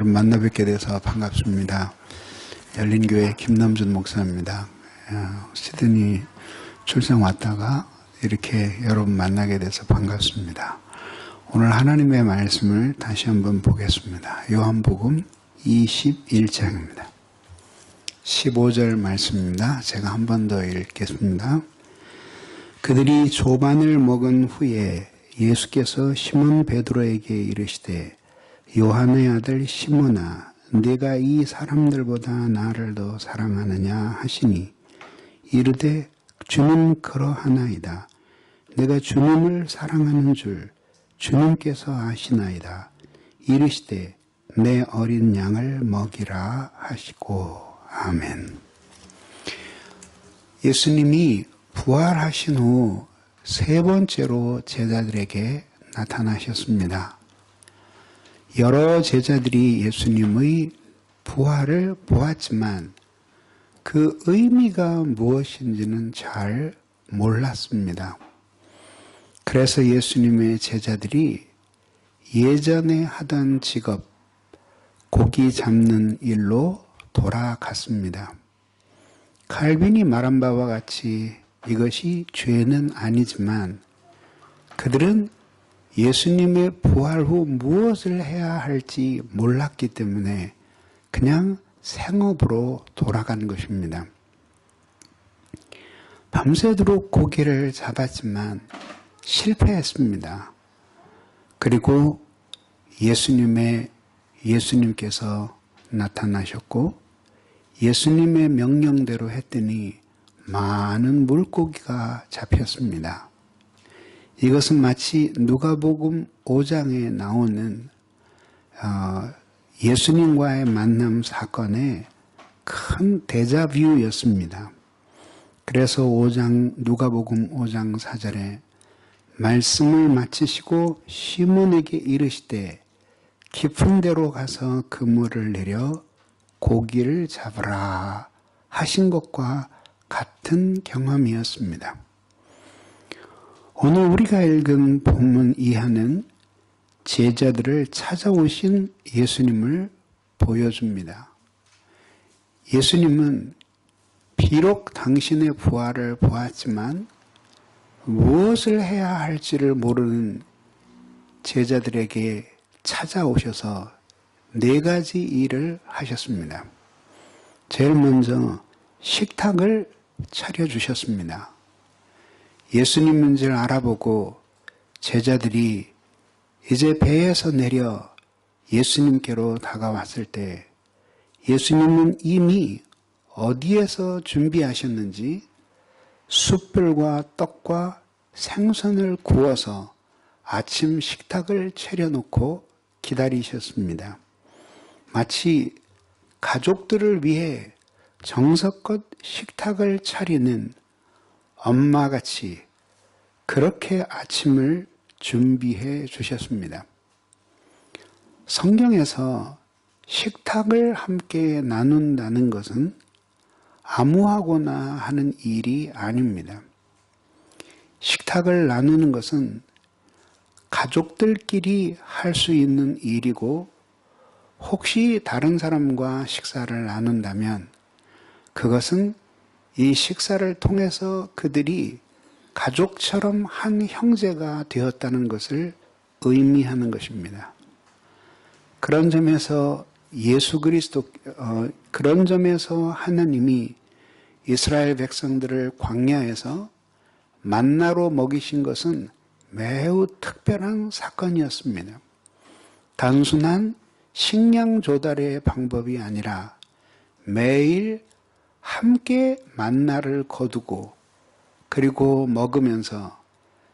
여러분 만나 뵙게 돼서 반갑습니다. 열린교회 김남준 목사입니다. 시드니 출장 왔다가 이렇게 여러분 만나게 돼서 반갑습니다. 오늘 하나님의 말씀을 다시 한번 보겠습니다. 요한복음 21장입니다. 15절 말씀입니다. 제가 한 번 더 읽겠습니다. 그들이 조반을 먹은 후에 예수께서 시몬 베드로에게 이르시되 요한의 아들 시몬아 네가 이 사람들보다 나를 더 사랑하느냐 하시니 이르되 주는 그러하나이다. 내가 주님을 사랑하는 줄 주님께서 아시나이다. 이르시되 내 어린 양을 먹이라 하시고 아멘. 예수님이 부활하신 후 세 번째로 제자들에게 나타나셨습니다. 여러 제자들이 예수님의 부활을 보았지만 그 의미가 무엇인지는 잘 몰랐습니다. 그래서 예수님의 제자들이 예전에 하던 직업, 고기 잡는 일로 돌아갔습니다. 칼빈이 말한 바와 같이 이것이 죄는 아니지만 그들은 예수님의 부활 후 무엇을 해야 할지 몰랐기 때문에 그냥 생업으로 돌아간 것입니다. 밤새도록 고기를 잡았지만 실패했습니다. 그리고 예수님께서 나타나셨고 예수님의 명령대로 했더니 많은 물고기가 잡혔습니다. 이것은 마치 누가복음 5장에 나오는 예수님과의 만남 사건의 큰 데자뷰였습니다. 그래서 누가복음 5장 4절에 말씀을 마치시고 시몬에게 이르시되 깊은 데로 가서 그물을 내려 고기를 잡으라 하신 것과 같은 경험이었습니다. 오늘 우리가 읽은 본문 이하는 제자들을 찾아오신 예수님을 보여줍니다. 예수님은 비록 당신의 부활을 보았지만 무엇을 해야 할지를 모르는 제자들에게 찾아오셔서 네 가지 일을 하셨습니다. 제일 먼저 식탁을 차려주셨습니다. 예수님인지를 알아보고 제자들이 이제 배에서 내려 예수님께로 다가왔을 때 예수님은 이미 어디에서 준비하셨는지 숯불과 떡과 생선을 구워서 아침 식탁을 차려놓고 기다리셨습니다. 마치 가족들을 위해 정성껏 식탁을 차리는 엄마같이 그렇게 아침을 준비해 주셨습니다. 성경에서 식탁을 함께 나눈다는 것은 아무하고나 하는 일이 아닙니다. 식탁을 나누는 것은 가족들끼리 할 수 있는 일이고 혹시 다른 사람과 식사를 나눈다면 그것은 이 식사를 통해서 그들이 가족처럼 한 형제가 되었다는 것을 의미하는 것입니다. 그런 점에서 그런 점에서 하나님이 이스라엘 백성들을 광야에서 만나로 먹이신 것은 매우 특별한 사건이었습니다. 단순한 식량 조달의 방법이 아니라 매일 함께 만나를 거두고 그리고 먹으면서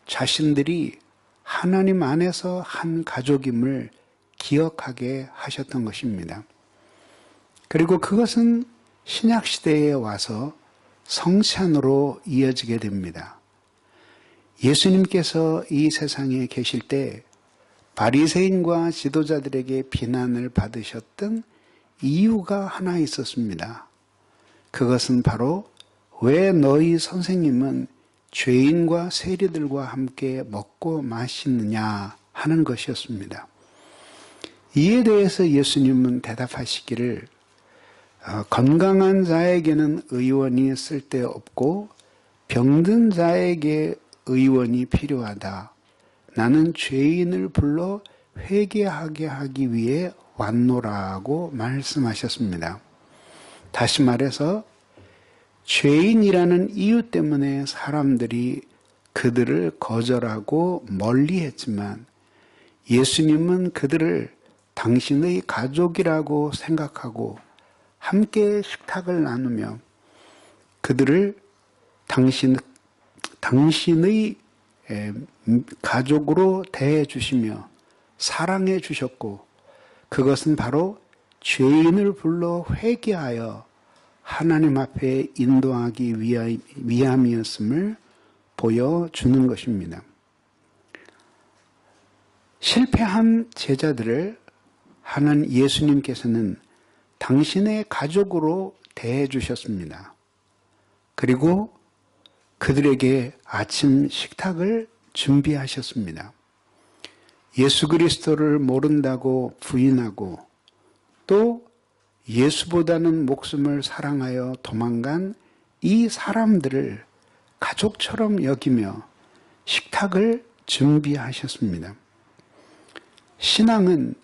자신들이 하나님 안에서 한 가족임을 기억하게 하셨던 것입니다. 그리고 그것은 신약시대에 와서 성찬으로 이어지게 됩니다. 예수님께서 이 세상에 계실 때 바리새인과 지도자들에게 비난을 받으셨던 이유가 하나 있었습니다. 그것은 바로 왜 너희 선생님은 죄인과 세리들과 함께 먹고 마시느냐 하는 것이었습니다. 이에 대해서 예수님은 대답하시기를 건강한 자에게는 의원이 쓸데없고 병든 자에게 의원이 필요하다. 나는 죄인을 불러 회개하게 하기 위해 왔노라고 말씀하셨습니다. 다시 말해서 죄인이라는 이유 때문에 사람들이 그들을 거절하고 멀리했지만 예수님은 그들을 당신의 가족이라고 생각하고 함께 식탁을 나누며 그들을 당신의 가족으로 대해 주시며 사랑해 주셨고 그것은 바로 죄인을 불러 회개하여 하나님 앞에 인도하기 위함이었음을 보여주는 것입니다. 실패한 제자들을 예수님께서는 당신의 가족으로 대해 주셨습니다. 그리고 그들에게 아침 식탁을 준비하셨습니다. 예수 그리스도를 모른다고 부인하고 또 예수보다는 목숨을 사랑하여 도망간 이 사람들을 가족처럼 여기며 식탁을 준비하셨습니다. 신앙은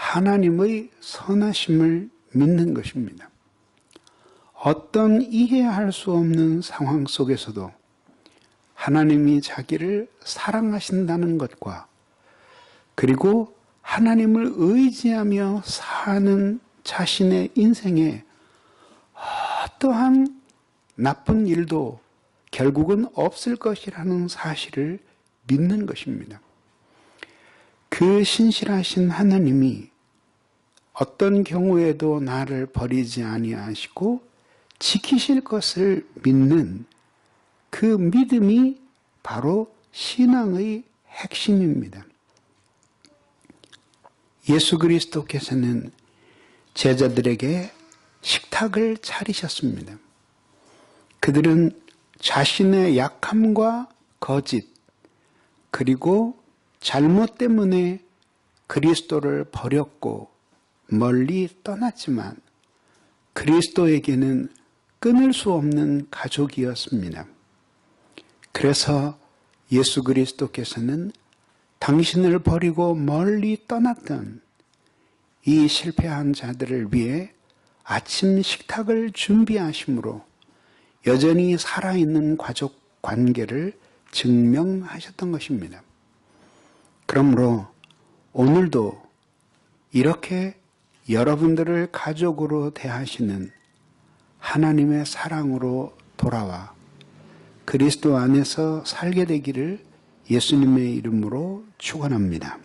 하나님의 선하심을 믿는 것입니다. 어떤 이해할 수 없는 상황 속에서도 하나님이 자기를 사랑하신다는 것과 그리고 하나님을 의지하며 사는 자신의 인생에 어떠한 나쁜 일도 결국은 없을 것이라는 사실을 믿는 것입니다. 그 신실하신 하나님이 어떤 경우에도 나를 버리지 아니하시고 지키실 것을 믿는 그 믿음이 바로 신앙의 핵심입니다. 예수 그리스도께서는 제자들에게 식탁을 차리셨습니다. 그들은 자신의 약함과 거짓 그리고 잘못 때문에 그리스도를 버렸고 멀리 떠났지만 그리스도에게는 끊을 수 없는 가족이었습니다. 그래서 예수 그리스도께서는 당신을 버리고 멀리 떠났던 이 실패한 자들을 위해 아침 식탁을 준비하심으로 여전히 살아있는 가족 관계를 증명하셨던 것입니다. 그러므로 오늘도 이렇게 여러분들을 가족으로 대하시는 하나님의 사랑으로 돌아와 그리스도 안에서 살게 되기를 예수님의 이름으로 축원합니다.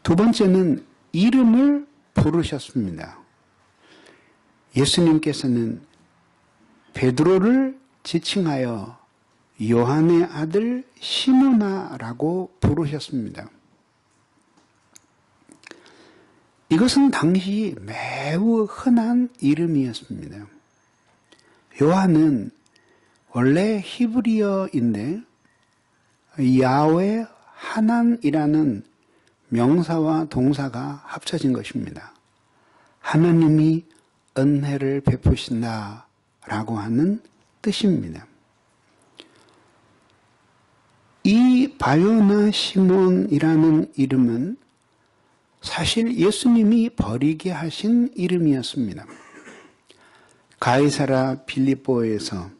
두 번째는 이름을 부르셨습니다. 예수님께서는 베드로를 지칭하여 요한의 아들 시몬아라고 부르셨습니다. 이것은 당시 매우 흔한 이름이었습니다. 요한은 원래 히브리어인데 야훼 하난이라는 명사와 동사가 합쳐진 것입니다. 하나님이 은혜를 베푸신다 라고 하는 뜻입니다. 이 바요나 시몬이라는 이름은 사실 예수님이 버리게 하신 이름이었습니다. 가이사라 빌립보에서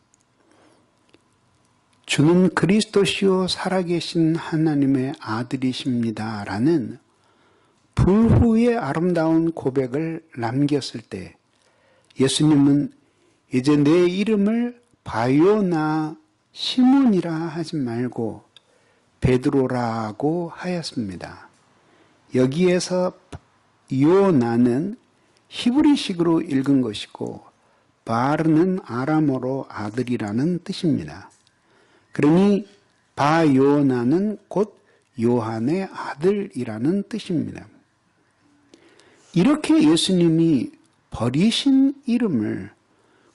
주는 그리스도시요 살아계신 하나님의 아들이십니다 라는 불후의 아름다운 고백을 남겼을 때 예수님은 이제 내 이름을 바요나 시몬이라 하지 말고 베드로라고 하였습니다. 여기에서 요나는 히브리식으로 읽은 것이고 바르는 아람어로 아들이라는 뜻입니다. 그러니 바요나는 곧 요한의 아들이라는 뜻입니다. 이렇게 예수님이 버리신 이름을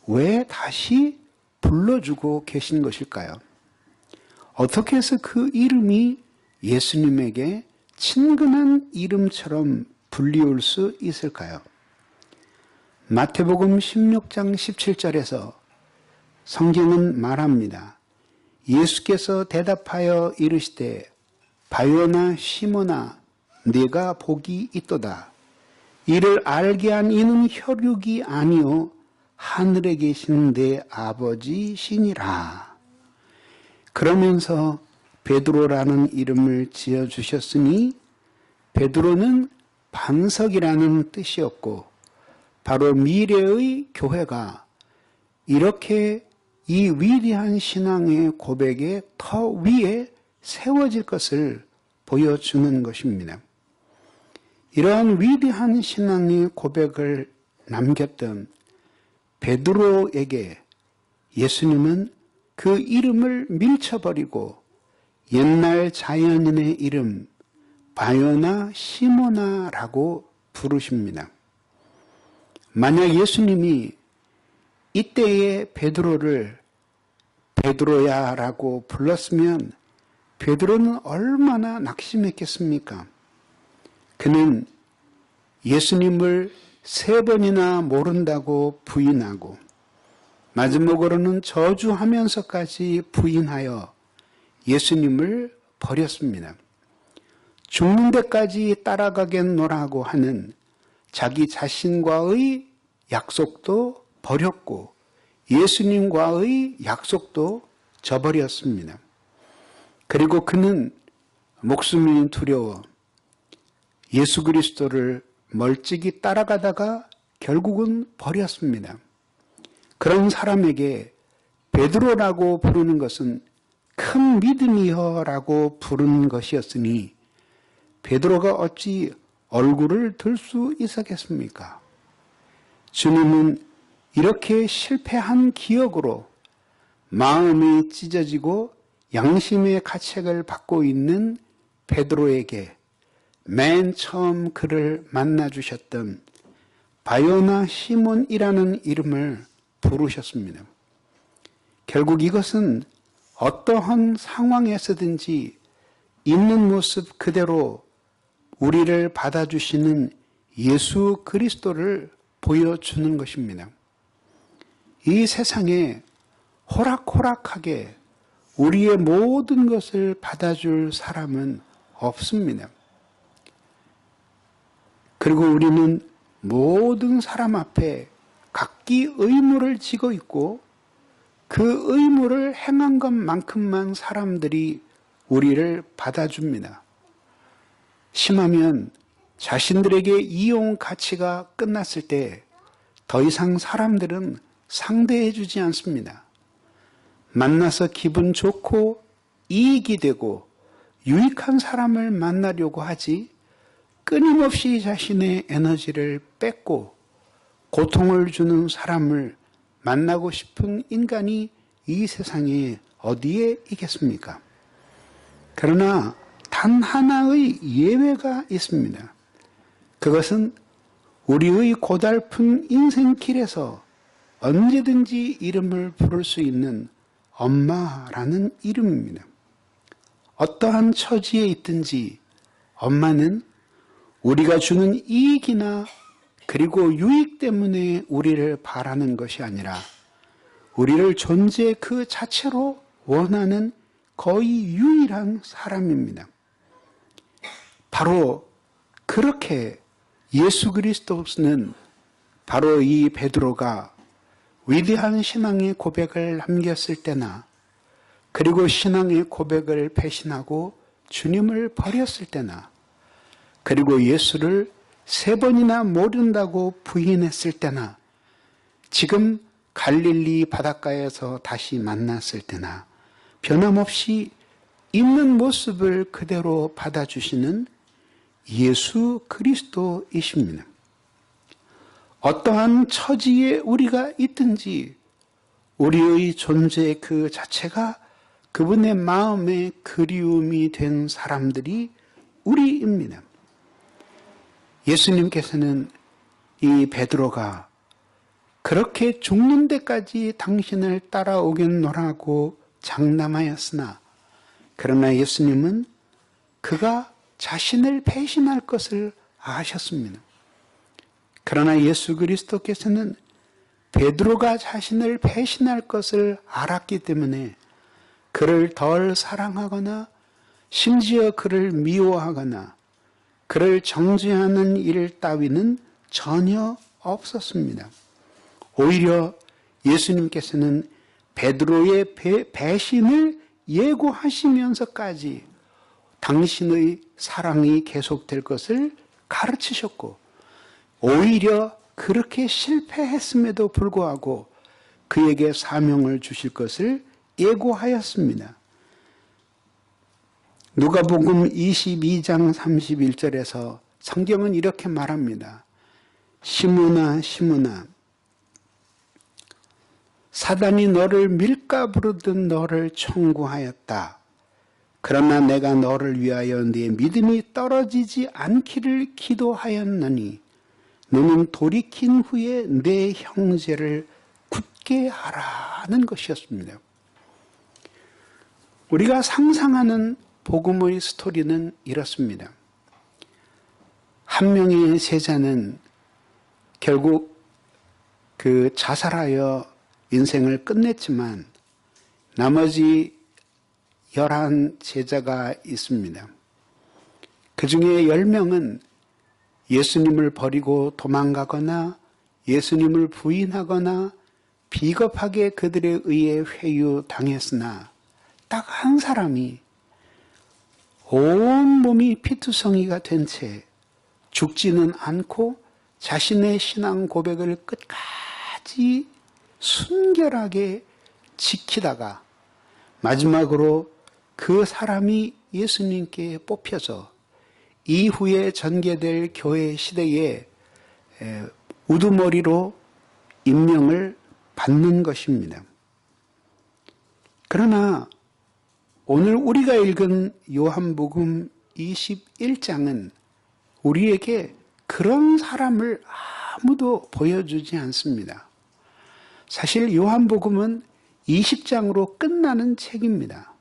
왜 다시 불러주고 계신 것일까요? 어떻게 해서 그 이름이 예수님에게 친근한 이름처럼 불리울 수 있을까요? 마태복음 16장 17절에서 성경은 말합니다. 예수께서 대답하여 이르시되 바요나 시몬아 네가 복이 있도다. 이를 알게 한 이는 혈육이 아니요 하늘에 계신 내 아버지시니라. 그러면서 베드로라는 이름을 지어주셨으니 베드로는 반석이라는 뜻이었고 바로 미래의 교회가 이렇게 이 위대한 신앙의 고백의 터 위에 세워질 것을 보여주는 것입니다. 이러한 위대한 신앙의 고백을 남겼던 베드로에게 예수님은 그 이름을 밀쳐버리고 옛날 자연인의 이름 바요나 시모나라고 부르십니다. 만약 예수님이 이때의 베드로를 베드로야라고 불렀으면 베드로는 얼마나 낙심했겠습니까? 그는 예수님을 3번이나 모른다고 부인하고 마지막으로는 저주하면서까지 부인하여 예수님을 버렸습니다. 죽는 데까지 따라가겠노라고 하는 자기 자신과의 약속도 버렸고 예수님과의 약속도 저버렸습니다. 그리고 그는 목숨이 두려워 예수 그리스도를 멀찍이 따라가다가 결국은 버렸습니다. 그런 사람에게 베드로라고 부르는 것은 큰 믿음이여라고 부른 것이었으니 베드로가 어찌 얼굴을 들 수 있었겠습니까? 주님은 이렇게 실패한 기억으로 마음이 찢어지고 양심의 가책을 받고 있는 베드로에게 맨 처음 그를 만나주셨던 바요나 시몬이라는 이름을 부르셨습니다. 결국 이것은 어떠한 상황에서든지 있는 모습 그대로 우리를 받아주시는 예수 그리스도를 보여주는 것입니다. 이 세상에 호락호락하게 우리의 모든 것을 받아줄 사람은 없습니다. 그리고 우리는 모든 사람 앞에 각기 의무를 지고 있고 그 의무를 행한 것만큼만 사람들이 우리를 받아줍니다. 심하면 자신들에게 이용 가치가 끝났을 때 더 이상 사람들은 상대해주지 않습니다. 만나서 기분 좋고 이익이 되고 유익한 사람을 만나려고 하지 끊임없이 자신의 에너지를 뺏고 고통을 주는 사람을 만나고 싶은 인간이 이 세상에 어디에 있겠습니까? 그러나 단 하나의 예외가 있습니다. 그것은 우리의 고달픈 인생길에서 언제든지 이름을 부를 수 있는 엄마라는 이름입니다. 어떠한 처지에 있든지 엄마는 우리가 주는 이익이나 그리고 유익 때문에 우리를 바라는 것이 아니라 우리를 존재 그 자체로 원하는 거의 유일한 사람입니다. 바로 그렇게 예수 그리스도는 바로 이 베드로가 위대한 신앙의 고백을 남겼을 때나 그리고 신앙의 고백을 배신하고 주님을 버렸을 때나 그리고 예수를 3번이나 모른다고 부인했을 때나 지금 갈릴리 바닷가에서 다시 만났을 때나 변함없이 있는 모습을 그대로 받아주시는 예수 그리스도이십니다. 어떠한 처지에 우리가 있든지 우리의 존재 그 자체가 그분의 마음의 그리움이 된 사람들이 우리입니다. 예수님께서는 이 베드로가 그렇게 죽는 데까지 당신을 따라오겠노라고 장담하였으나 그러나 예수님은 그가 자신을 배신할 것을 아셨습니다. 그러나 예수 그리스도께서는 베드로가 자신을 배신할 것을 알았기 때문에 그를 덜 사랑하거나 심지어 그를 미워하거나 그를 정죄하는 일 따위는 전혀 없었습니다. 오히려 예수님께서는 베드로의 배신을 예고하시면서까지 당신의 사랑이 계속될 것을 가르치셨고 오히려 그렇게 실패했음에도 불구하고 그에게 사명을 주실 것을 예고하였습니다. 누가복음 22장 31절에서 성경은 이렇게 말합니다. 시므나 시므나 사단이 너를 밀가 부르듯 너를 청구하였다. 그러나 내가 너를 위하여 네 믿음이 떨어지지 않기를 기도하였느니 너는 돌이킨 후에 내 형제를 굳게 하라는 것이었습니다. 우리가 상상하는 복음의 스토리는 이렇습니다. 한 명의 제자는 결국 자살하여 인생을 끝냈지만 나머지 11 제자가 있습니다. 그 중에 10명은 예수님을 버리고 도망가거나 예수님을 부인하거나 비겁하게 그들에 의해 회유당했으나 딱 한 사람이 온몸이 피투성이가 된 채 죽지는 않고 자신의 신앙 고백을 끝까지 순결하게 지키다가 마지막으로 그 사람이 예수님께 뽑혀서 이후에 전개될 교회 시대에 우두머리로 임명을 받는 것입니다. 그러나 오늘 우리가 읽은 요한복음 21장은 우리에게 그런 사람을 아무도 보여주지 않습니다. 사실 요한복음은 20장으로 끝나는 책입니다.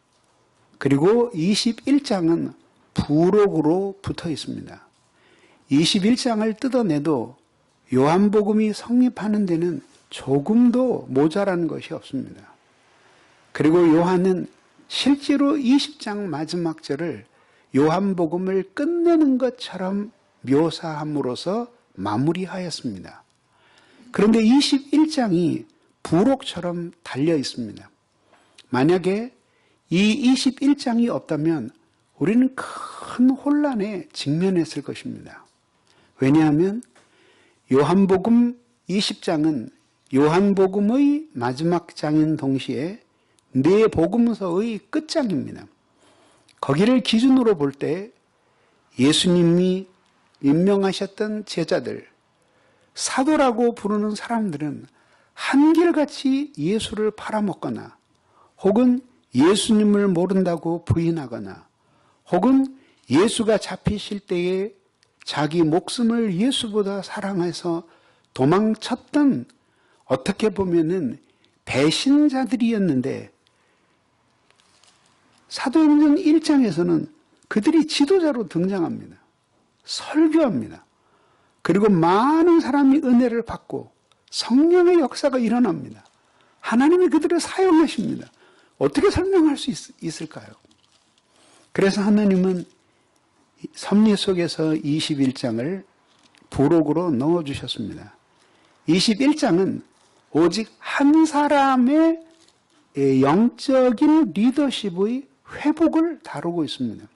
그리고 21장은 부록으로 붙어 있습니다. 21장을 뜯어내도 요한복음이 성립하는 데는 조금도 모자란 것이 없습니다. 그리고 요한은 실제로 20장 마지막 절을 요한복음을 끝내는 것처럼 묘사함으로써 마무리하였습니다. 그런데 21장이 부록처럼 달려 있습니다. 만약에 이 21장이 없다면 우리는 큰 혼란에 직면했을 것입니다. 왜냐하면 요한복음 20장은 요한복음의 마지막 장인 동시에 네 복음서의 끝장입니다. 거기를 기준으로 볼 때 예수님이 임명하셨던 제자들, 사도라고 부르는 사람들은 한결같이 예수를 팔아먹거나 혹은 예수님을 모른다고 부인하거나 혹은 예수가 잡히실 때에 자기 목숨을 예수보다 사랑해서 도망쳤던 어떻게 보면은 배신자들이었는데 사도행전 1장에서는 그들이 지도자로 등장합니다. 설교합니다. 그리고 많은 사람이 은혜를 받고 성령의 역사가 일어납니다. 하나님이 그들을 사용하십니다. 어떻게 설명할 수 있을까요? 그래서 하나님은 섭리 속에서 21장을 부록으로 넣어주셨습니다. 21장은 오직 한 사람의 영적인 리더십의 회복을 다루고 있습니다.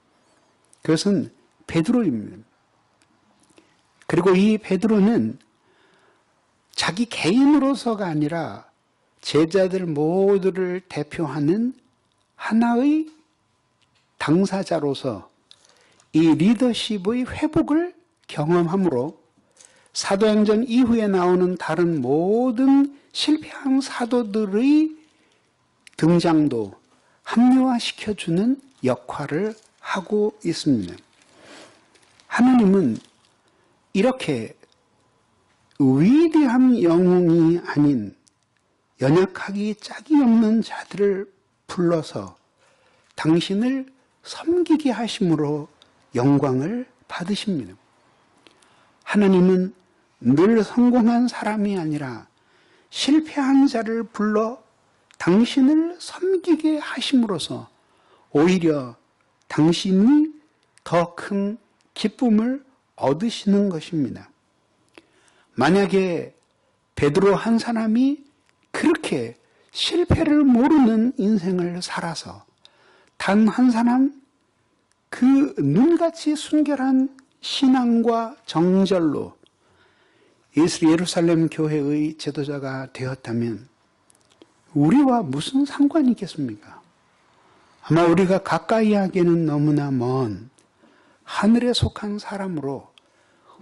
그것은 베드로입니다. 그리고 이 베드로는 자기 개인으로서가 아니라 제자들 모두를 대표하는 하나의 당사자로서 이 리더십의 회복을 경험함으로 사도행전 이후에 나오는 다른 모든 실패한 사도들의 등장도 합리화시켜주는 역할을 하고 있습니다. 하나님은 이렇게 위대한 영웅이 아닌 연약하기 짝이 없는 자들을 불러서 당신을 섬기게 하심으로 영광을 받으십니다. 하나님은 늘 성공한 사람이 아니라 실패한 자를 불러 당신을 섬기게 하심으로써 오히려 당신이 더 큰 기쁨을 얻으시는 것입니다. 만약에 베드로 한 사람이 그렇게 실패를 모르는 인생을 살아서 단 한 사람 그 눈같이 순결한 신앙과 정절로 예루살렘 교회의 지도자가 되었다면 우리와 무슨 상관이 있겠습니까? 아마 우리가 가까이 하기에는 너무나 먼 하늘에 속한 사람으로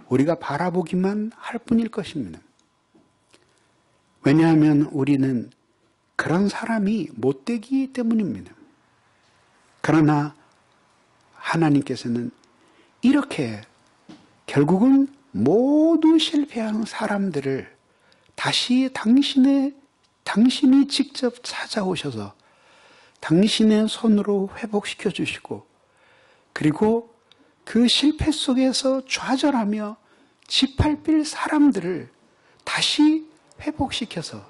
우리가 바라보기만 할 뿐일 것입니다. 왜냐하면 우리는 그런 사람이 못되기 때문입니다. 그러나 하나님께서는 이렇게 결국은 모두 실패한 사람들을 다시 당신이 직접 찾아오셔서 당신의 손으로 회복시켜 주시고 그리고 그 실패 속에서 좌절하며 짓밟힐 사람들을 다시 회복시켜서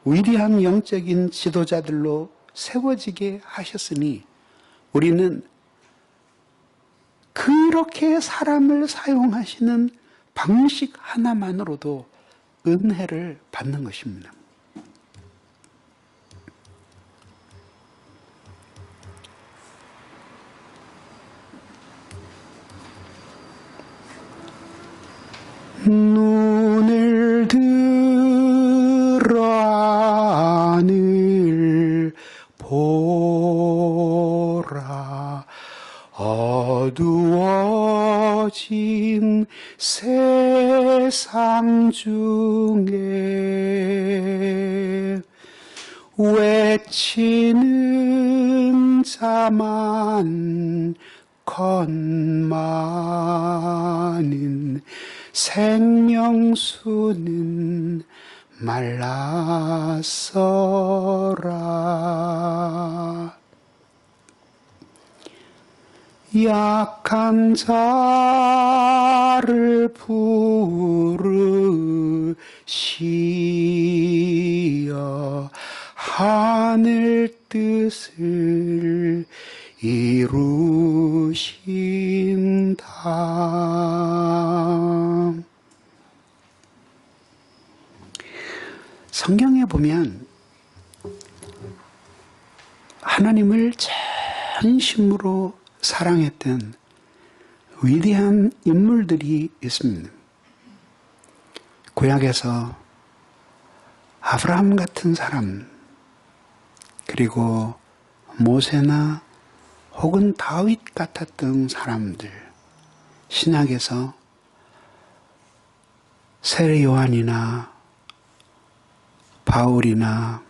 위대한 영적인 지도자들로 세워지게 하셨으니 우리는 그렇게 사람을 사용하시는 방식 하나만으로도 은혜를 받는 것입니다. 눈을 들어 하늘 보라 어두워진 세상 중에 외치는 자만 건마는 생명수는 말랐어라. 약한 자를 부르시어 하늘 뜻을 이루신다. 성경에 보면 하나님을 전심으로 사랑했던 위대한 인물들이 있습니다. 구약에서 아브라함 같은 사람, 그리고 모세나 혹은 다윗 같았던 사람들, 신약에서 세례 요한이나 바울이나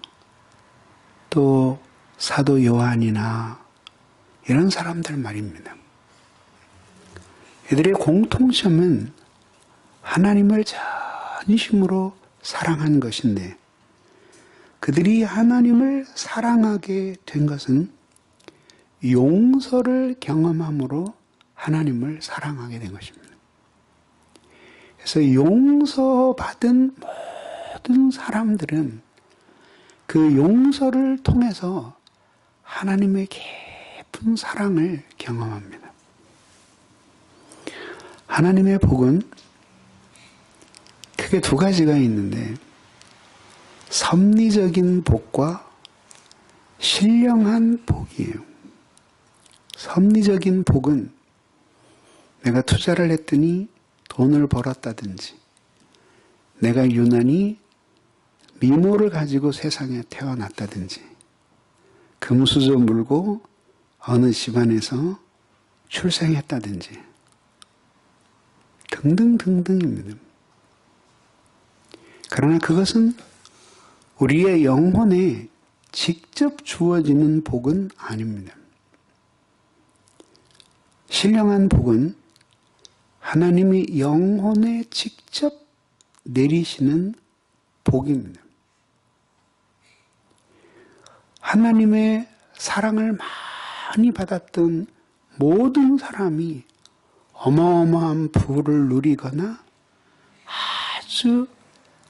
또 사도 요한이나 이런 사람들 말입니다. 이들의 공통점은 하나님을 전심으로 사랑한 것인데 그들이 하나님을 사랑하게 된 것은 용서를 경험함으로 하나님을 사랑하게 된 것입니다. 그래서 용서받은 모든 사람들은 그 용서를 통해서 하나님의 깊은 사랑을 경험합니다. 하나님의 복은 크게 두 가지가 있는데 섭리적인 복과 신령한 복이에요. 섭리적인 복은 내가 투자를 했더니 돈을 벌었다든지 내가 유난히 미모를 가지고 세상에 태어났다든지 금수저 물고 어느 집안에서 출생했다든지 등등등등입니다. 그러나 그것은 우리의 영혼에 직접 주어지는 복은 아닙니다. 신령한 복은 하나님이 영혼에 직접 내리시는 복입니다. 하나님의 사랑을 많이 받았던 모든 사람이 어마어마한 부를 누리거나 아주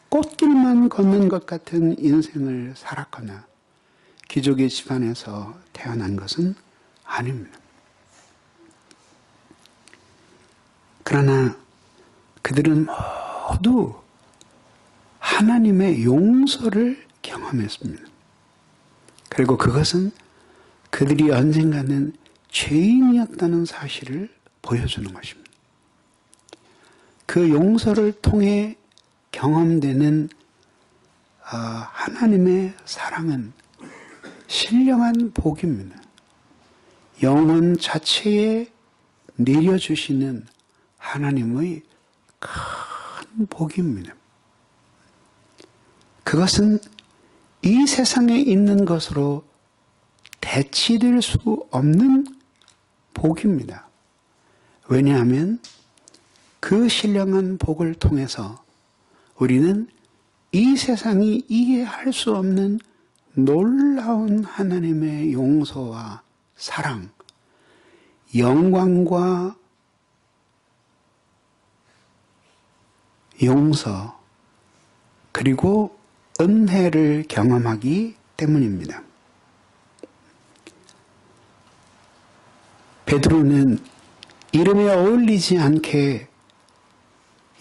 꽃길만 걷는 것 같은 인생을 살았거나 귀족의 집안에서 태어난 것은 아닙니다. 그러나 그들은 모두 하나님의 용서를 경험했습니다. 그리고 그것은 그들이 언젠가는 죄인이었다는 사실을 보여주는 것입니다. 그 용서를 통해 경험되는 하나님의 사랑은 신령한 복입니다. 영혼 자체에 내려주시는 하나님의 큰 복입니다. 그것은 이 세상에 있는 것으로 대치될 수 없는 복입니다. 왜냐하면 그 신령한 복을 통해서 우리는 이 세상이 이해할 수 없는 놀라운 하나님의 용서와 사랑, 영광과 용서, 그리고 은혜를 경험하기 때문입니다. 베드로는 이름에 어울리지 않게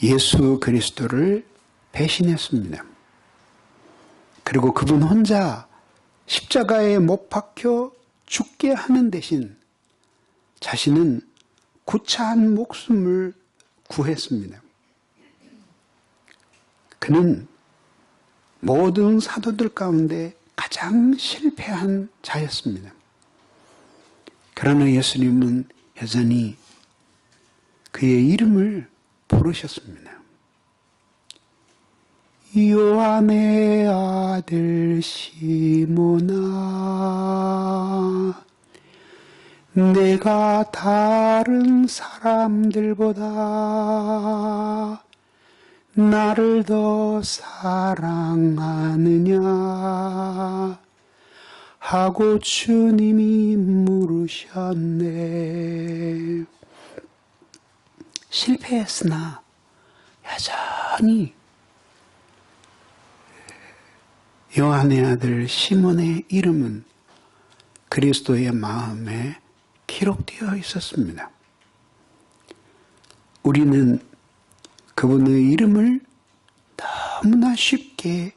예수 그리스도를 배신했습니다. 그리고 그분 혼자 십자가에 못 박혀 죽게 하는 대신 자신은 구차한 목숨을 구했습니다. 그는 모든 사도들 가운데 가장 실패한 자였습니다. 그러나 예수님은 여전히 그의 이름을 부르셨습니다. 요한의 아들 시몬아, 내가 다른 사람들보다 나를 더 사랑하느냐 하고 주님이 물으셨네. 실패했으나 여전히 요한의 아들 시몬의 이름은 그리스도의 마음에 기록되어 있었습니다. 우리는 그분의 이름을 너무나 쉽게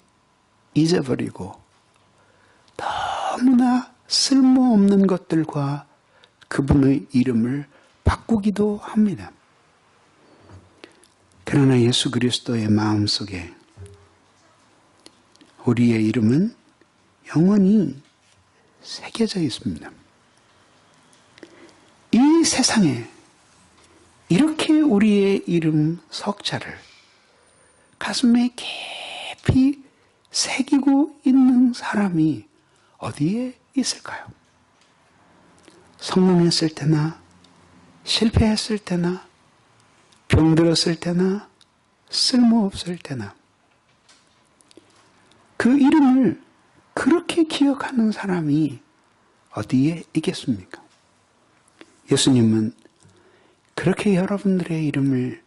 잊어버리고 너무나 쓸모없는 것들과 그분의 이름을 바꾸기도 합니다. 그러나 예수 그리스도의 마음속에 우리의 이름은 영원히 새겨져 있습니다. 이 세상에 이렇게 우리의 이름 석자를 가슴에 깊이 새기고 있는 사람이 어디에 있을까요? 성공했을 때나 실패했을 때나 병들었을 때나 쓸모없을 때나 그 이름을 그렇게 기억하는 사람이 어디에 있겠습니까? 예수님은 그렇게 여러분들의 이름을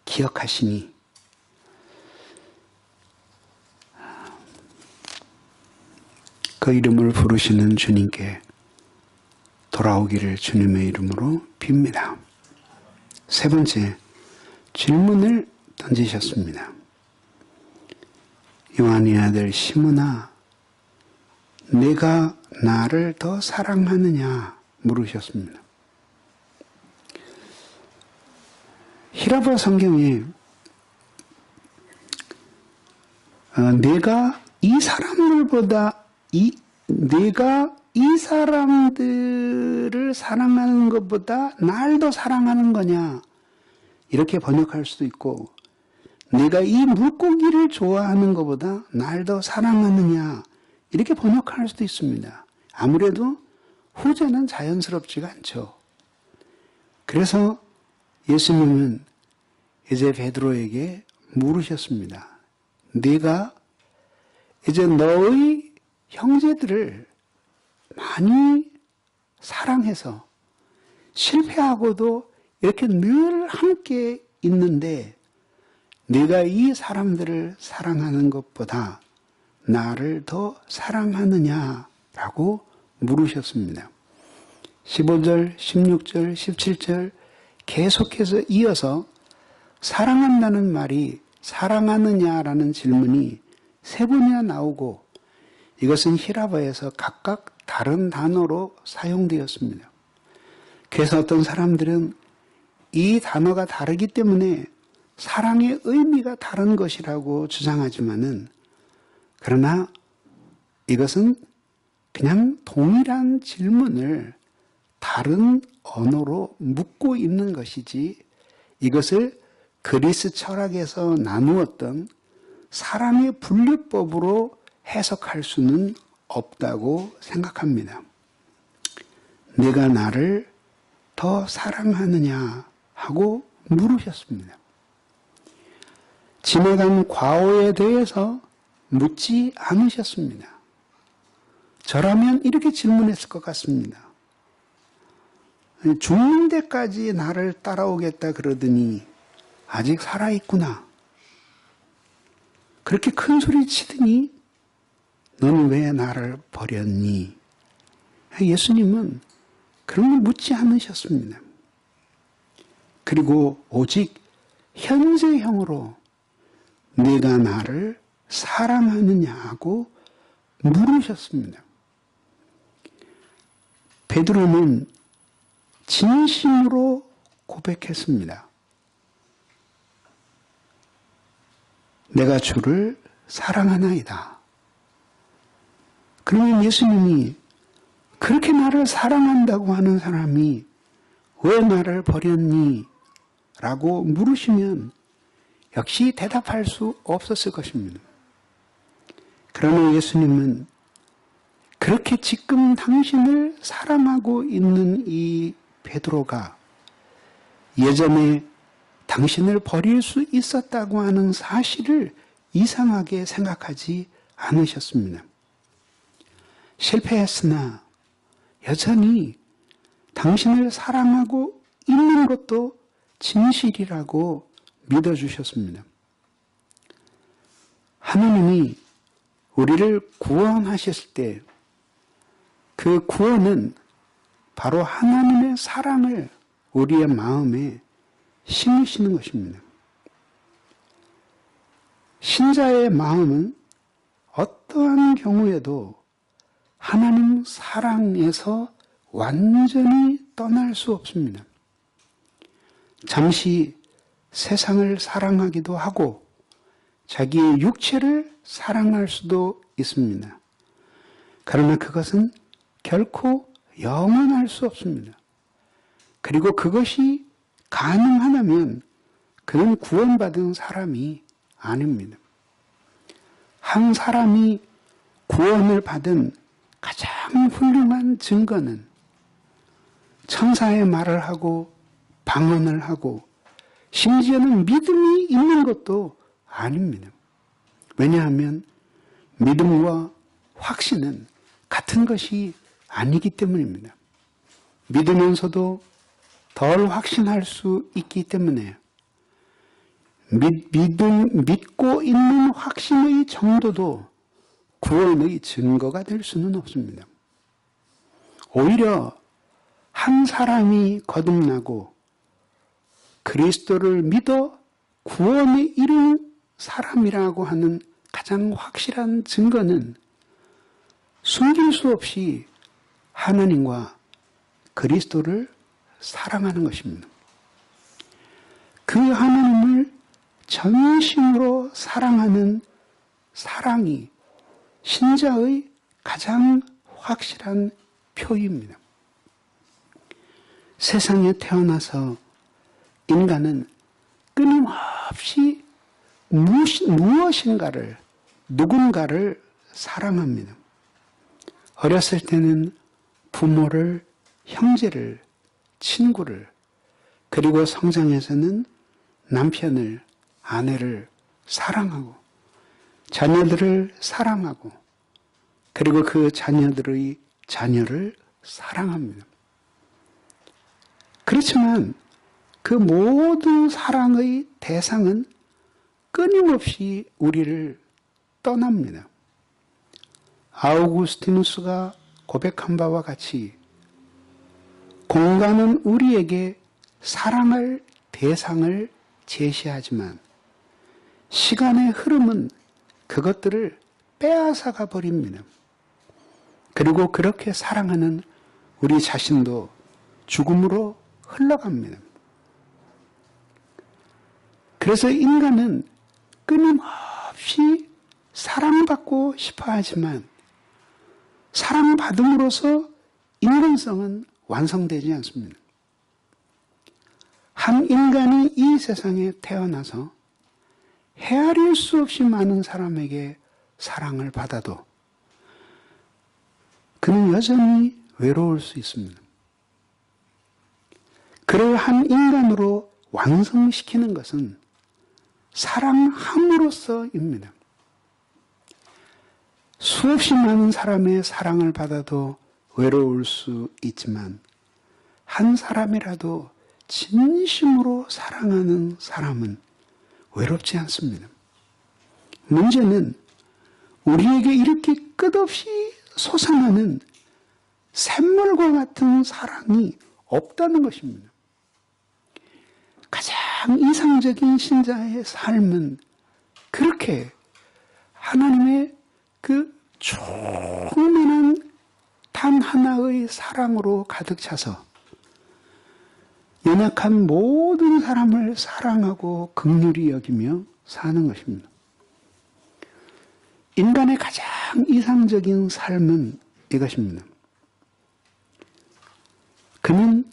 기억하시니 그 이름을 부르시는 주님께 돌아오기를 주님의 이름으로 빕니다. 세 번째, 질문을 던지셨습니다. 요한의 아들 시몬아, 내가 나를 더 사랑하느냐 물으셨습니다. 히라보 성경에 내가 이 사람들을 사랑하는 것보다 날 더 사랑하는 거냐 이렇게 번역할 수도 있고, 내가 이 물고기를 좋아하는 것보다 날 더 사랑하느냐 이렇게 번역할 수도 있습니다. 아무래도 후자는 자연스럽지가 않죠. 그래서 예수님은 이제 베드로에게 물으셨습니다. 네가 이제 너의 형제들을 많이 사랑해서 실패하고도 이렇게 늘 함께 있는데 네가 이 사람들을 사랑하는 것보다 나를 더 사랑하느냐라고 물으셨습니다. 15절, 16절, 17절 계속해서 이어서 사랑한다는 말이 사랑하느냐라는 질문이 세 번이나 나오고 이것은 히라보에서 각각 다른 단어로 사용되었습니다. 그래서 어떤 사람들은 이 단어가 다르기 때문에 사랑의 의미가 다른 것이라고 주장하지만은 그러나 이것은 그냥 동일한 질문을 다른 언어로 묻고 있는 것이지 이것을 그리스 철학에서 나누었던 사랑의 분류법으로 해석할 수는 없다고 생각합니다. 내가 나를 더 사랑하느냐 하고 물으셨습니다. 지나간 과오에 대해서 묻지 않으셨습니다. 저라면 이렇게 질문했을 것 같습니다. 죽는 데까지 나를 따라오겠다 그러더니 아직 살아있구나. 그렇게 큰 소리 치더니 너는 왜 나를 버렸니? 예수님은 그런 거 묻지 않으셨습니다. 그리고 오직 현재형으로 네가 나를 사랑하느냐고 물으셨습니다. 베드로는 진심으로 고백했습니다. 내가 주를 사랑하나이다. 그러면 예수님이 그렇게 나를 사랑한다고 하는 사람이 왜 나를 버렸니? 라고 물으시면 역시 대답할 수 없었을 것입니다. 그러나 예수님은 그렇게 지금 당신을 사랑하고 있는 이 베드로가 예전에 당신을 버릴 수 있었다고 하는 사실을 이상하게 생각하지 않으셨습니다. 실패했으나 여전히 당신을 사랑하고 있는 것도 진실이라고 믿어주셨습니다. 하나님이 우리를 구원하셨을 때 그 구원은 바로 하나님의 사랑을 우리의 마음에 심으시는 것입니다. 신자의 마음은 어떠한 경우에도 하나님 사랑에서 완전히 떠날 수 없습니다. 잠시 세상을 사랑하기도 하고 자기의 육체를 사랑할 수도 있습니다. 그러나 그것은 결코 영원할 수 없습니다. 그리고 그것이 가능하다면 그는 구원받은 사람이 아닙니다. 한 사람이 구원을 받은 가장 훌륭한 증거는 천사의 말을 하고 방언을 하고 심지어는 믿음이 있는 것도 아닙니다. 왜냐하면 믿음과 확신은 같은 것이 아니기 때문입니다. 믿으면서도 덜 확신할 수 있기 때문에 믿고 있는 확신의 정도도 구원의 증거가 될 수는 없습니다. 오히려 한 사람이 거듭나고 그리스도를 믿어 구원에 이른 사람이라고 하는 가장 확실한 증거는 숨길 수 없이 하나님과 그리스도를 사랑하는 것입니다. 그 하나님을 전심으로 사랑하는 사랑이 신자의 가장 확실한 표입니다. 세상에 태어나서 인간은 끊임없이 무엇인가를, 누군가를 사랑합니다. 어렸을 때는 부모를, 형제를, 친구를, 그리고 성장해서는 남편을, 아내를 사랑하고 자녀들을 사랑하고 그리고 그 자녀들의 자녀를 사랑합니다. 그렇지만 그 모든 사랑의 대상은 끊임없이 우리를 떠납니다. 아우구스티누스가 고백한 바와 같이 공간은 우리에게 사랑할 대상을 제시하지만 시간의 흐름은 그것들을 빼앗아가 버립니다. 그리고 그렇게 사랑하는 우리 자신도 죽음으로 흘러갑니다. 그래서 인간은 끊임없이 사랑받고 싶어 하지만 사랑받음으로써 인간성은 완성되지 않습니다. 한 인간이 이 세상에 태어나서 헤아릴 수 없이 많은 사람에게 사랑을 받아도 그는 여전히 외로울 수 있습니다. 그를 한 인간으로 완성시키는 것은 사랑함으로써입니다. 수없이 많은 사람의 사랑을 받아도 외로울 수 있지만 한 사람이라도 진심으로 사랑하는 사람은 외롭지 않습니다. 문제는 우리에게 이렇게 끝없이 솟아나는 샘물과 같은 사랑이 없다는 것입니다. 가장 이상적인 신자의 삶은 그렇게 하나님의 그 충만한 단 하나의 사랑으로 가득 차서 연약한 모든 사람을 사랑하고 긍휼히 여기며 사는 것입니다. 인간의 가장 이상적인 삶은 이것입니다. 그는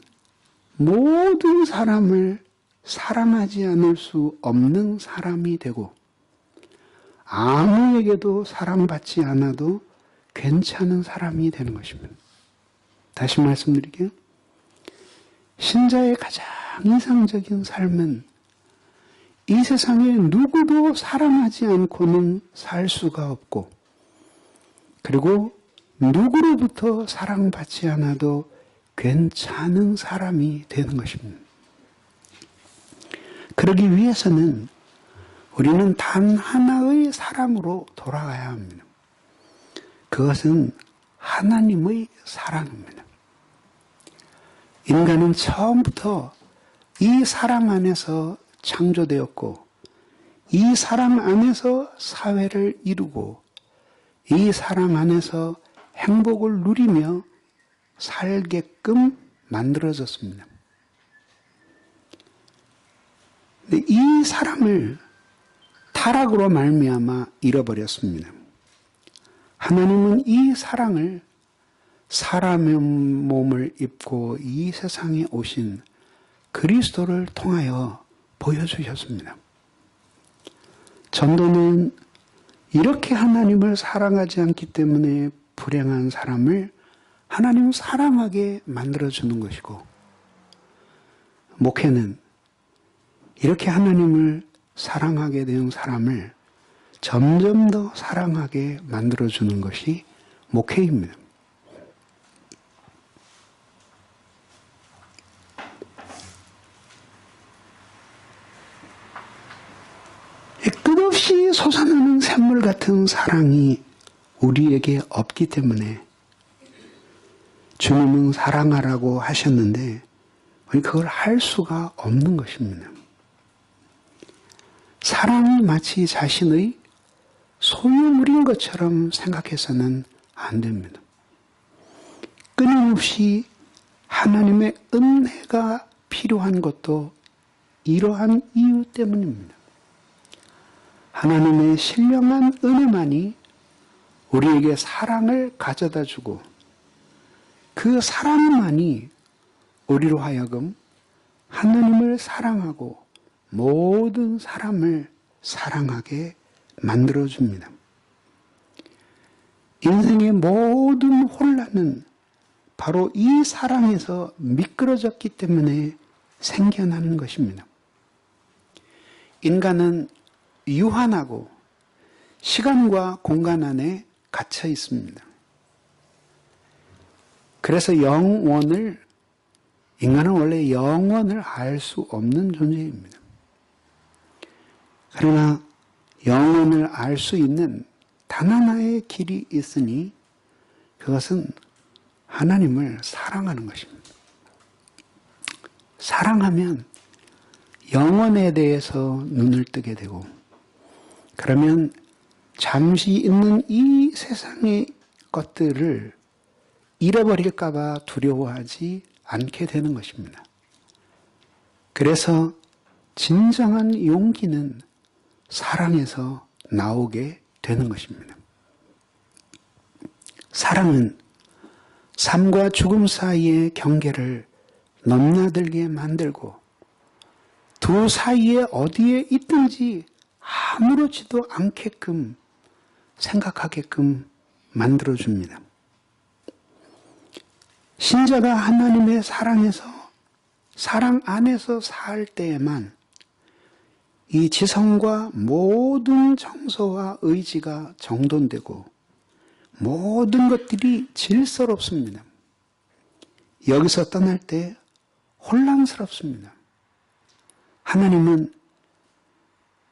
모든 사람을 사랑하지 않을 수 없는 사람이 되고 아무에게도 사랑받지 않아도 괜찮은 사람이 되는 것입니다. 다시 말씀드릴게요. 신자의 가장 이상적인 삶은 이 세상에 누구도 사랑하지 않고는 살 수가 없고 그리고 누구로부터 사랑받지 않아도 괜찮은 사람이 되는 것입니다. 그러기 위해서는 우리는 단 하나의 사랑으로 돌아가야 합니다. 그것은 하나님의 사랑입니다. 인간은 처음부터 이 사랑 안에서 창조되었고 이 사랑 안에서 사회를 이루고 이 사랑 안에서 행복을 누리며 살게끔 만들어졌습니다. 근데 이 사랑을 타락으로 말미암아 잃어버렸습니다. 하나님은 이 사랑을 사람의 몸을 입고 이 세상에 오신 그리스도를 통하여 보여주셨습니다. 전도는 이렇게 하나님을 사랑하지 않기 때문에 불행한 사람을 하나님 사랑하게 만들어주는 것이고, 목회는 이렇게 하나님을 사랑하게 된 사람을 점점 더 사랑하게 만들어주는 것이 목회입니다. 끝없이 솟아나는 샘물 같은 사랑이 우리에게 없기 때문에 주님은 사랑하라고 하셨는데 우리 그걸 할 수가 없는 것입니다. 사랑이 마치 자신의 소유물인 것처럼 생각해서는 안 됩니다. 끊임없이 하나님의 은혜가 필요한 것도 이러한 이유 때문입니다. 하나님의 신령한 은혜만이 우리에게 사랑을 가져다 주고 그 사랑만이 우리로 하여금 하나님을 사랑하고 모든 사람을 사랑하게 만들어줍니다. 인생의 모든 혼란은 바로 이 사랑에서 미끄러졌기 때문에 생겨나는 것입니다. 인간은 유한하고 시간과 공간 안에 갇혀 있습니다. 그래서 영원을 인간은 원래 영원을 알 수 없는 존재입니다. 그러나 영원을 알 수 있는 단 하나의 길이 있으니 그것은 하나님을 사랑하는 것입니다. 사랑하면 영원에 대해서 눈을 뜨게 되고, 그러면 잠시 있는 이 세상의 것들을 잃어버릴까봐 두려워하지 않게 되는 것입니다. 그래서 진정한 용기는 사랑에서 나오게 되는 것입니다. 사랑은 삶과 죽음 사이의 경계를 넘나들게 만들고 두 사이에 어디에 있든지 아무렇지도 않게끔 생각하게끔 만들어줍니다. 신자가 하나님의 사랑 안에서 살 때에만 이 지성과 모든 정서와 의지가 정돈되고 모든 것들이 질서롭습니다. 여기서 떠날 때 혼란스럽습니다. 하나님은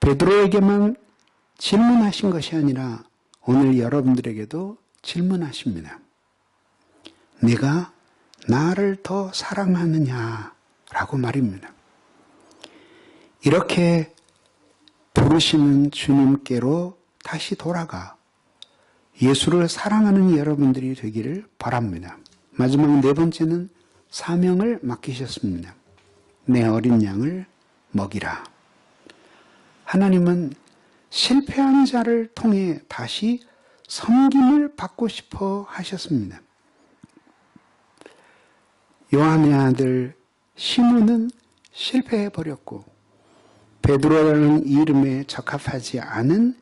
베드로에게만 질문하신 것이 아니라 오늘 여러분들에게도 질문하십니다. 네가 나를 더 사랑하느냐라고 말입니다. 이렇게 부르시는 주님께로 다시 돌아가 예수를 사랑하는 여러분들이 되기를 바랍니다. 마지막 네 번째는 사명을 맡기셨습니다. 내 어린 양을 먹이라. 하나님은 실패한 자를 통해 다시 섬김을 받고 싶어 하셨습니다. 요한의 아들 시몬은 실패해버렸고 베드로라는 이름에 적합하지 않은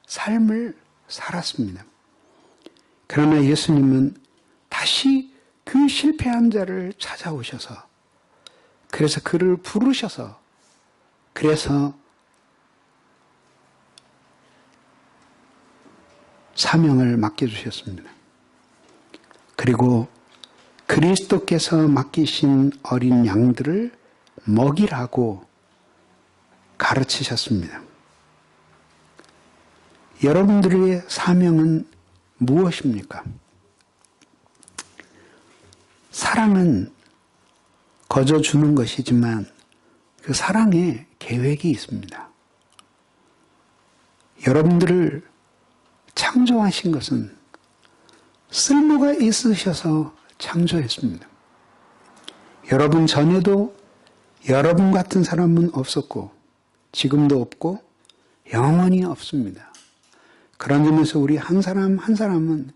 삶을 살았습니다. 그러나 예수님은 다시 그 실패한 자를 찾아오셔서 그래서 그를 부르셔서 그래서 사명을 맡겨주셨습니다. 그리고 그리스도께서 맡기신 어린 양들을 먹이라고 가르치셨습니다. 여러분들의 사명은 무엇입니까? 사랑은 거저 주는 것이지만 그 사랑에 계획이 있습니다. 여러분들을 창조하신 것은 쓸모가 있으셔서 창조했습니다. 여러분 전에도 여러분 같은 사람은 없었고 지금도 없고 영원히 없습니다. 그런 점에서 우리 한 사람 한 사람은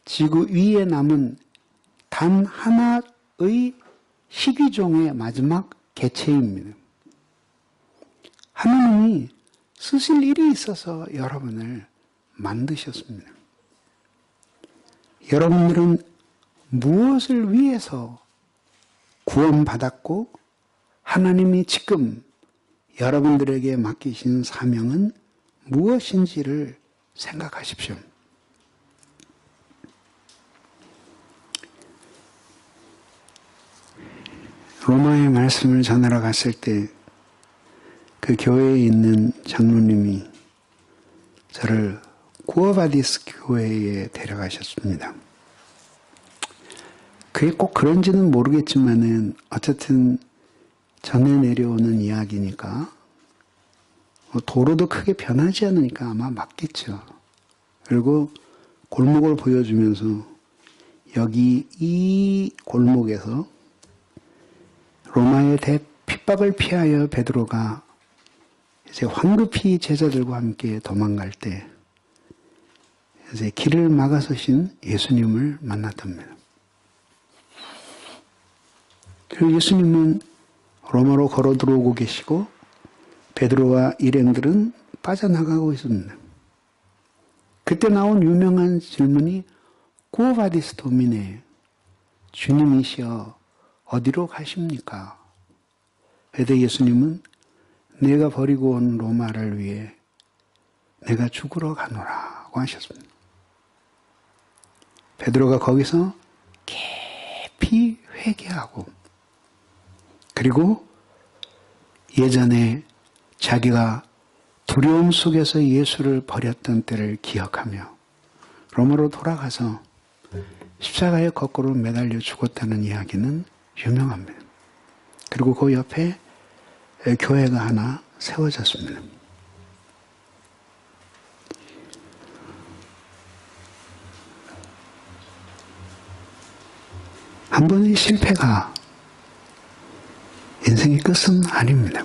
지구 위에 남은 단 하나의 희귀종의 마지막 개체입니다. 하나님이 쓰실 일이 있어서 여러분을 만드셨습니다. 여러분들은 무엇을 위해서 구원받았고 하나님이 지금 여러분들에게 맡기신 사명은 무엇인지를 생각하십시오. 로마의 말씀을 전하러 갔을 때 그 교회에 있는 장로님이 저를 구어바디스 교회에 데려가셨습니다. 그게 꼭 그런지는 모르겠지만은 어쨌든 전해 내려오는 이야기니까 도로도 크게 변하지 않으니까 아마 맞겠죠. 그리고 골목을 보여주면서 여기 이 골목에서 로마의 핍박을 피하여 베드로가 이제 황급히 제자들과 함께 도망갈 때 이제 길을 막아서신 예수님을 만났답니다. 그리고 예수님은 로마로 걸어 들어오고 계시고 베드로와 일행들은 빠져나가고 있습니다. 그때 나온 유명한 질문이 구어바디스 도미네, 주님이시여 어디로 가십니까? 그때 예수님은 내가 버리고 온 로마를 위해 내가 죽으러 가노라고 하셨습니다. 베드로가 거기서 깊이 회개하고 그리고 예전에 자기가 두려움 속에서 예수를 버렸던 때를 기억하며 로마로 돌아가서 십자가에 거꾸로 매달려 죽었다는 이야기는 유명합니다. 그리고 그 옆에 교회가 하나 세워졌습니다. 한 번의 실패가 인생의 끝은 아닙니다.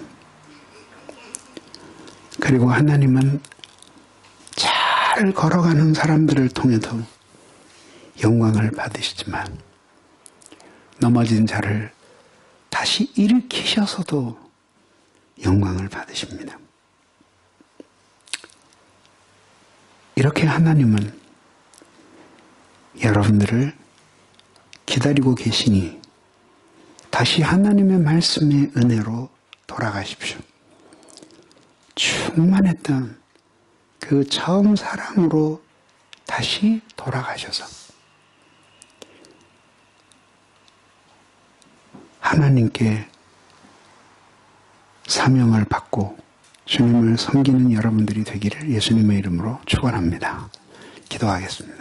그리고 하나님은 잘 걸어가는 사람들을 통해도 영광을 받으시지만 넘어진 자를 다시 일으키셔서도 영광을 받으십니다. 이렇게 하나님은 여러분들을 기다리고 계시니 다시 하나님의 말씀의 은혜로 돌아가십시오. 충만했던 그 처음 사랑으로 다시 돌아가셔서 하나님께 사명을 받고 주님을 섬기는 여러분들이 되기를 예수님의 이름으로 축원합니다. 기도하겠습니다.